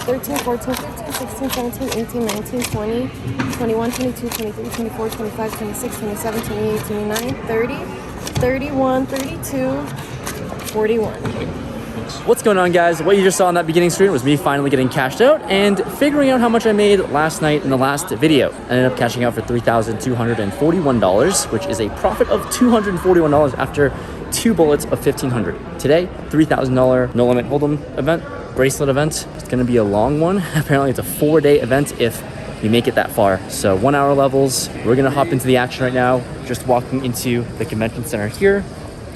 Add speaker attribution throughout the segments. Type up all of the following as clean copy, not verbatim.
Speaker 1: 13, 14, 15, 16, 17, 18, 19, 20, 21, 22, 23, 24, 25, 26, 27, 28, 29, 30, 31, 32, 41.
Speaker 2: What's going on, guys? What you just saw on that beginning screen was me finally getting cashed out and figuring out how much I made last night in the last video. I ended up cashing out for $3,241, which is a profit of $241 after 2 bullets of $1,500. Today, $3,000 no limit hold'em event, bracelet event. It's gonna be a long one. Apparently it's a 4-day event if you make it that far. So 1 hour levels. We're gonna hop into the action right now. Just walking into the convention center here.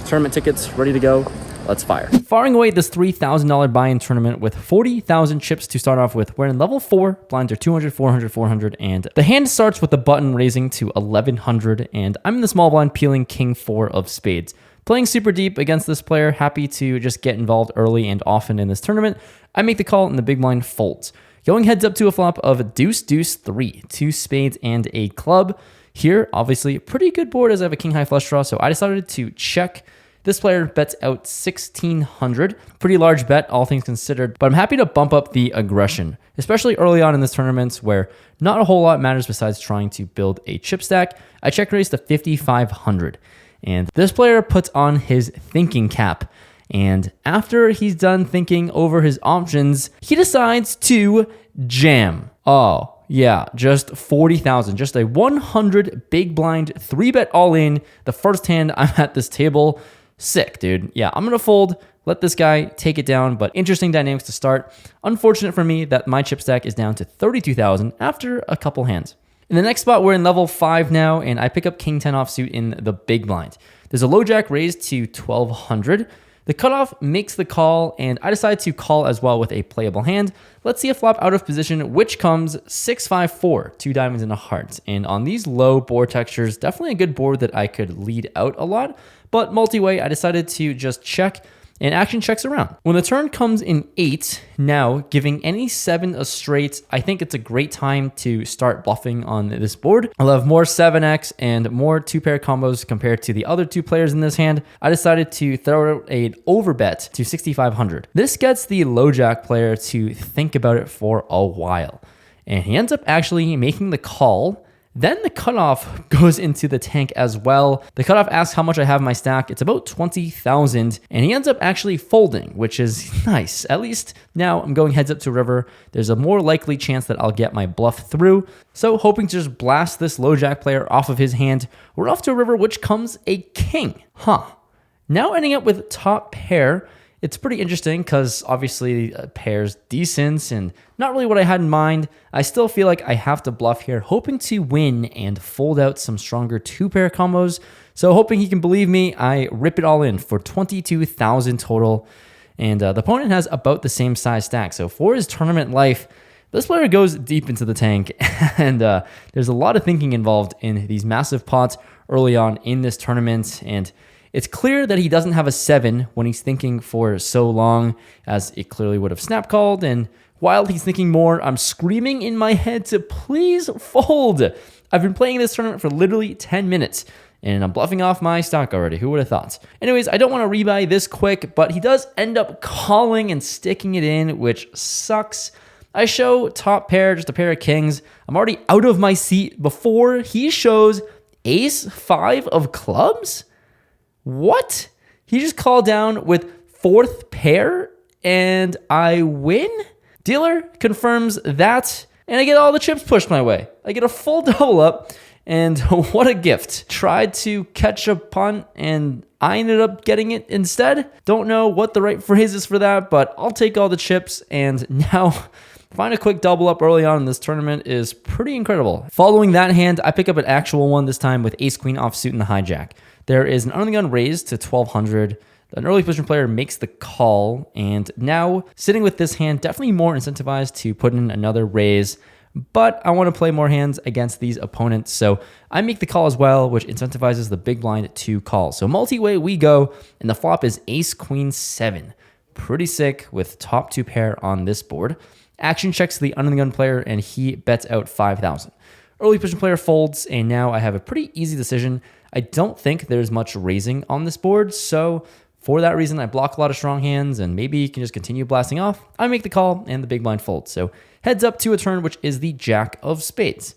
Speaker 2: Tournament tickets ready to go. Let's fire. Firing away this $3,000 buy-in tournament with 40,000 chips to start off with. We're in level 4, blinds are 200, 400, 400, and the hand starts with the button raising to 1100, and I'm in the small blind peeling king 4 of spades. Playing super deep against this player, happy to just get involved early and often in this tournament. I make the call and the big blind folds. Going heads up to a flop of deuce, deuce, 3, 2 spades and a club. Here, obviously, a pretty good board as I have a king high flush draw, so I decided to check. This player bets out 1,600. Pretty large bet, all things considered, but I'm happy to bump up the aggression, especially early on in this tournament where not a whole lot matters besides trying to build a chip stack. I check raise to 5,500, and this player puts on his thinking cap, and after he's done thinking over his options, he decides to jam. Oh, yeah, just 40,000, just a 100 big blind 3-bet all in. The first hand I'm at this table. Sick, dude. Yeah, I'm gonna fold, let this guy take it down, but interesting dynamics to start. Unfortunate for me that my chip stack is down to 32,000 after a couple hands. In the next spot, we're in level 5 now, and I pick up king 10 offsuit in the big blind. There's a low jack raised to 1,200. The cutoff makes the call, and I decide to call as well with a playable hand. Let's see a flop out of position, which comes 6-5-4, 2 diamonds and a heart. And on these low board textures, definitely a good board that I could lead out a lot. But multi-way, I decided to just check, and action checks around. When the turn comes in 8, now giving any 7 a straight, I think it's a great time to start bluffing on this board. I'll have more 7x and more 2-pair combos compared to the other 2 players in this hand. I decided to throw out an overbet to 6,500. This gets the low jack player to think about it for a while, and he ends up actually making the call. Then the cutoff goes into the tank as well. The cutoff asks how much I have in my stack. It's about 20,000, and he ends up actually folding, which is nice. At least now I'm going heads up to river. There's a more likely chance that I'll get my bluff through. So hoping to just blast this low jack player off of his hand. We're off to a river, which comes a king. Now ending up with top pair. It's pretty interesting because obviously pair's decent and not really what I had in mind. I still feel like I have to bluff here, hoping to win and fold out some stronger 2-pair combos. So hoping he can believe me, I rip it all in for 22,000 total. And the opponent has about the same size stack. So for his tournament life, this player goes deep into the tank, and there's a lot of thinking involved in these massive pots early on in this tournament. And it's clear that he doesn't have a 7 when he's thinking for so long, as it clearly would have snap called. And while he's thinking more, I'm screaming in my head to please fold. I've been playing this tournament for literally 10 minutes, and I'm bluffing off my stock already. Who would have thought? Anyways, I don't want to rebuy this quick, but he does end up calling and sticking it in, which sucks. I show top pair, just a pair of kings. I'm already out of my seat before he shows ace 5 of clubs. What? He just called down with 4th pair and I win? Dealer confirms that, and I get all the chips pushed my way. I get a full double up, and what a gift. Tried to catch a punt and I ended up getting it instead. Don't know what the right phrase is for that, but I'll take all the chips, and now find a quick double up early on in this tournament is pretty incredible. Following that hand, I pick up an actual one, this time with ace queen offsuit and the hijack. There is an under the gun raise to 1,200. An early position player makes the call, and now sitting with this hand, definitely more incentivized to put in another raise, but I want to play more hands against these opponents, so I make the call as well, which incentivizes the big blind to call. So multi-way we go, and the flop is ace queen 7. Pretty sick with top 2 pair on this board. Action checks the under the gun player, and he bets out 5,000. Early position player folds, and now I have a pretty easy decision. I don't think there's much raising on this board, so for that reason, I block a lot of strong hands, and maybe you can just continue blasting off. I make the call, and the big blind folds. So heads up to a turn, which is the Jack of Spades.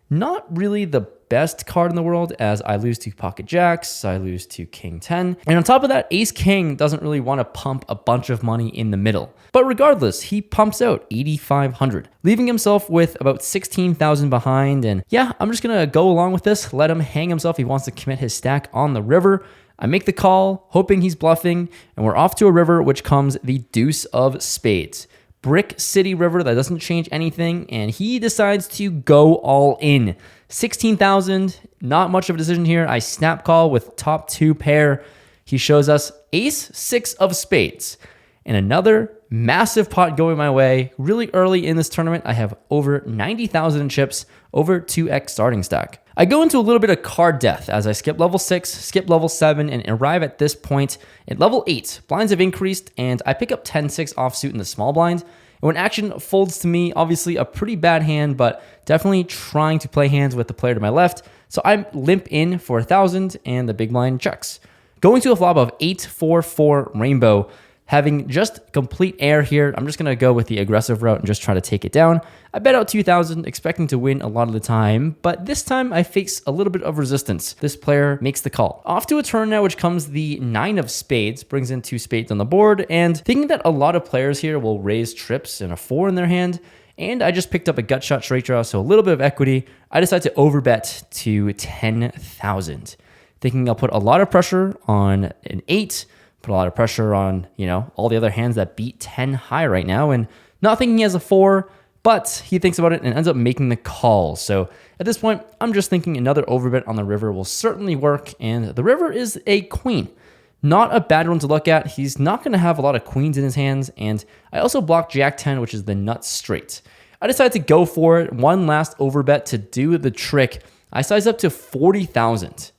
Speaker 2: Not really the best card in the world, as I lose to pocket jacks, I lose to king 10. And on top of that, ace king doesn't really want to pump a bunch of money in the middle. But regardless, he pumps out 8,500, leaving himself with about 16,000 behind. And yeah, I'm just going to go along with this, let him hang himself. He wants to commit his stack on the river. I make the call, hoping he's bluffing, and we're off to a river, which comes the deuce of spades. Brick City River that doesn't change anything, and he decides to go all in. 16,000, not much of a decision here. I snap call with top 2 pair. He shows us ace 6 of spades, and another massive pot going my way. Really early in this tournament, I have over 90,000 in chips, over 2x starting stack. I go into a little bit of card death as I skip level 6, skip level 7, and arrive at this point at level 8. Blinds have increased, and I pick up 10-6 offsuit in the small blind. And when action folds to me, obviously a pretty bad hand, but definitely trying to play hands with the player to my left. So I limp in for 1,000, and the big blind checks. Going to a flop of 8-4-4 rainbow. Having just complete air here, I'm just going to go with the aggressive route and just try to take it down. I bet out 2,000, expecting to win a lot of the time, but this time I face a little bit of resistance. This player makes the call. Off to a turn now, which comes the 9 of spades, brings in 2 spades on the board, and thinking that a lot of players here will raise trips and a 4 in their hand, and I just picked up a gut shot straight draw, so a little bit of equity. I decide to overbet to 10,000, thinking I'll put a lot of pressure on an 8, put a lot of pressure on, all the other hands that beat 10 high right now, and not thinking he has a 4, but he thinks about it and ends up making the call. So at this point, I'm just thinking another overbet on the river will certainly work, and the river is a queen. Not a bad one to look at. He's not going to have a lot of queens in his hands, and I also block Jack 10, which is the nuts straight. I decided to go for it. One last overbet to do the trick. I size up to 40,000,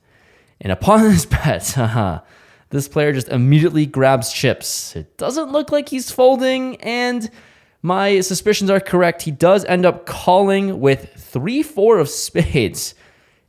Speaker 2: and upon this bet, this player just immediately grabs chips. It doesn't look like he's folding, and my suspicions are correct. He does end up calling with 3-4 of spades.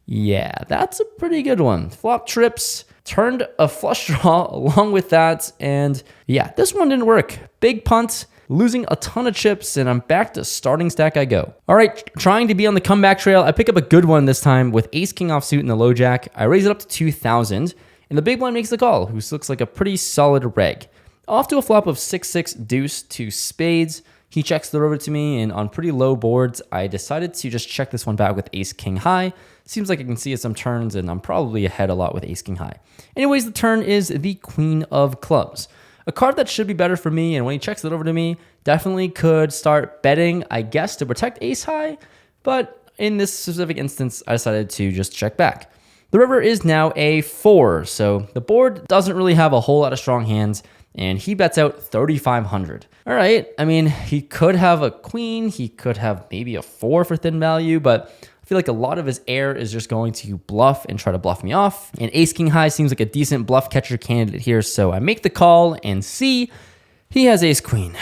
Speaker 2: Yeah, that's a pretty good one. Flop trips, turned a flush draw along with that, and yeah, this one didn't work. Big punt, losing a ton of chips, and I'm back to starting stack I go. All right, trying to be on the comeback trail. I pick up a good one this time with ace king offsuit in the low jack. I raise it up to 2,000. And the big blind makes the call, who looks like a pretty solid reg. Off to a flop of 6-6 deuce to spades. He checks the river to me, and on pretty low boards, I decided to just check this one back with ace king high. Seems like I can see it some turns, and I'm probably ahead a lot with ace king high. Anyways, the turn is the queen of clubs. A card that should be better for me, and when he checks it over to me, definitely could start betting, I guess, to protect ace high. But in this specific instance, I decided to just check back. The river is now a 4, so the board doesn't really have a whole lot of strong hands, and he bets out 3,500. All right, I mean, he could have a queen, he could have maybe a 4 for thin value, but I feel like a lot of his air is just going to bluff and try to bluff me off, and ace king high seems like a decent bluff catcher candidate here, so I make the call and see he has ace queen.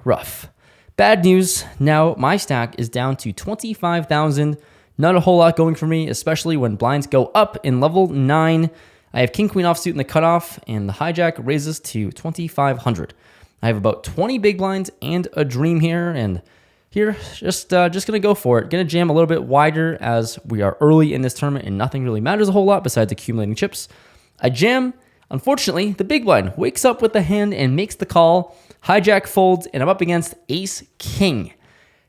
Speaker 2: Rough. Bad news, now my stack is down to 25,000. Not a whole lot going for me, especially when blinds go up in level 9. I have king queen offsuit in the cutoff, and the hijack raises to 2,500. I have about 20 big blinds and a dream here, and here just gonna go for it. Gonna jam a little bit wider as we are early in this tournament and nothing really matters a whole lot besides accumulating chips. I jam. Unfortunately, the big blind wakes up with the hand and makes the call. Hijack folds, and I'm up against ace king.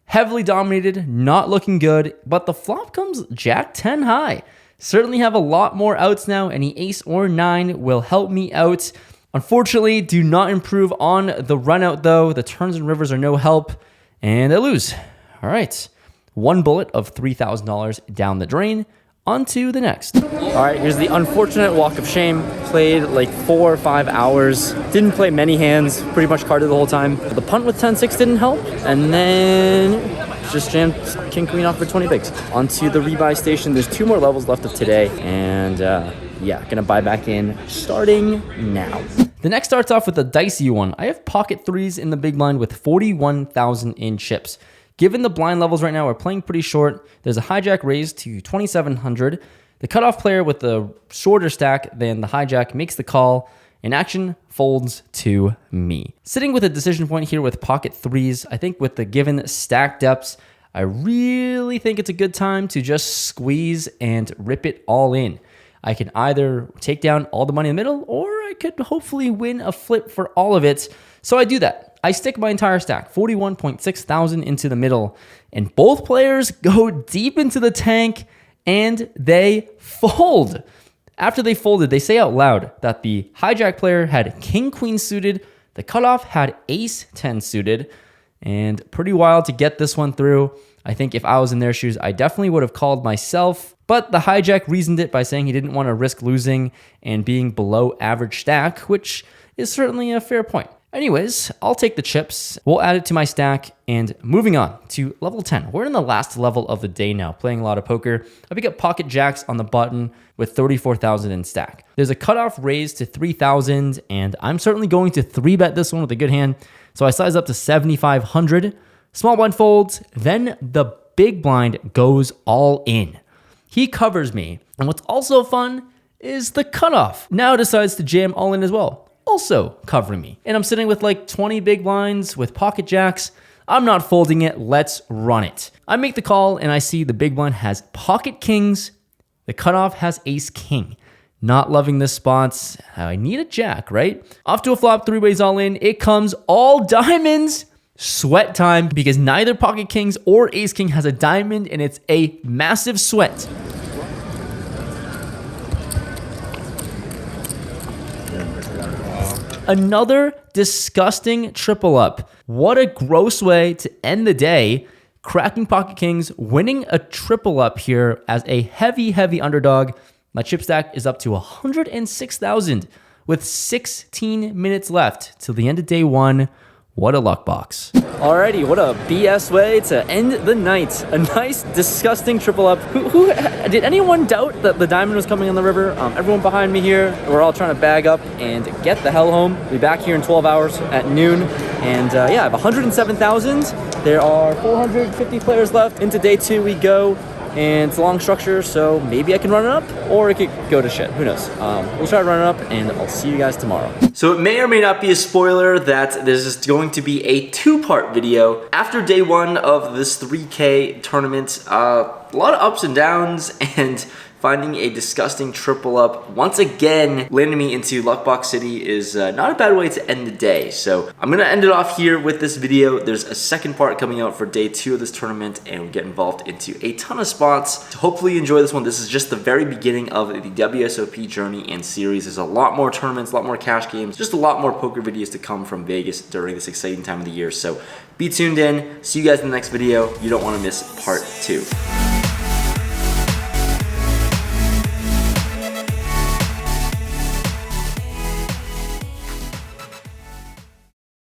Speaker 2: Heavily dominated, not looking good, but the flop comes jack 10 high. Certainly have a lot more outs now. Any ace or 9 will help me out. Unfortunately, do not improve on the run out though. The turns and rivers are no help, and I lose. All right, one bullet of $3,000 down the drain. On to the next. All right, here's the unfortunate walk of shame. Played like 4 or 5 hours. Didn't play many hands, pretty much carded the whole time. The punt with 10-6 didn't help. And then just jammed king queen off for 20 bigs. Onto the rebuy station. There's 2 more levels left of today. And yeah, gonna buy back in starting now. The next starts off with a dicey one. I have pocket 3s in the big blind with 41,000 in chips. Given the blind levels right now are playing pretty short, there's a hijack raise to 2,700. The cutoff player with the shorter stack than the hijack makes the call, and action folds to me. Sitting with a decision point here with pocket threes, I think with the given stack depths, I really think it's a good time to just squeeze and rip it all in. I can either take down all the money in the middle, or I could hopefully win a flip for all of it. So I do that. I stick my entire stack, 41.6 thousand into the middle, and both players go deep into the tank and they fold. After they folded, they say out loud that the hijack player had king queen suited, the cutoff had ace 10 suited, and pretty wild to get this one through. I think if I was in their shoes, I definitely would have called myself, but the hijack reasoned it by saying he didn't want to risk losing and being below average stack, which is certainly a fair point. Anyways, I'll take the chips, we'll add it to my stack, and moving on to level 10. We're in the last level of the day now, playing a lot of poker. I pick up pocket jacks on the button with 34,000 in stack. There's a cutoff raise to 3,000, and I'm certainly going to 3-bet this one with a good hand, so I size up to 7,500. Small blind folds, then the big blind goes all in. He covers me, and what's also fun is the cutoff now decides to jam all in as well, also covering me. And I'm sitting with like 20 big blinds with pocket jacks. I'm not folding it, let's run it. I make the call and I see the big blind has pocket kings, the cutoff has ace king. Not loving this spot. I need a jack, right? Off to a flop, three ways all in. It comes all diamonds. Sweat time, because neither pocket kings or ace king has a diamond, and it's a massive sweat. Another disgusting triple up. What a gross way to end the day. Cracking pocket kings, winning a triple up here as a heavy underdog. My chip stack is up to 106,000 with 16 minutes left till the end of day one. What a luck box. Alrighty, what a BS way to end the night. A nice, disgusting triple up. Did anyone doubt that the diamond was coming on the river? Everyone behind me here, we're all trying to bag up and get the hell home. We'll be back here in 12 hours at noon. And yeah, I have 107,000. There are 450 players left. Into day two we go. And it's a long structure, so maybe I can run it up, or it could go to shit. Who knows? We'll try to run it up, and I'll see you guys tomorrow. So it may or may not be a spoiler that this is going to be a two-part video. After day one of this 3K tournament, a lot of ups and downs, and finding a disgusting triple up once again landing me into Luckbox City is not a bad way to end the day. So I'm gonna end it off here with this video. There's a second part coming out for day two of this tournament, and we get involved into a ton of spots. So hopefully you enjoy this one. This is just the very beginning of the WSOP journey and series. There's a lot more tournaments, a lot more cash games, just a lot more poker videos to come from Vegas during this exciting time of the year. So be tuned in. See you guys in the next video. You don't want to miss part two.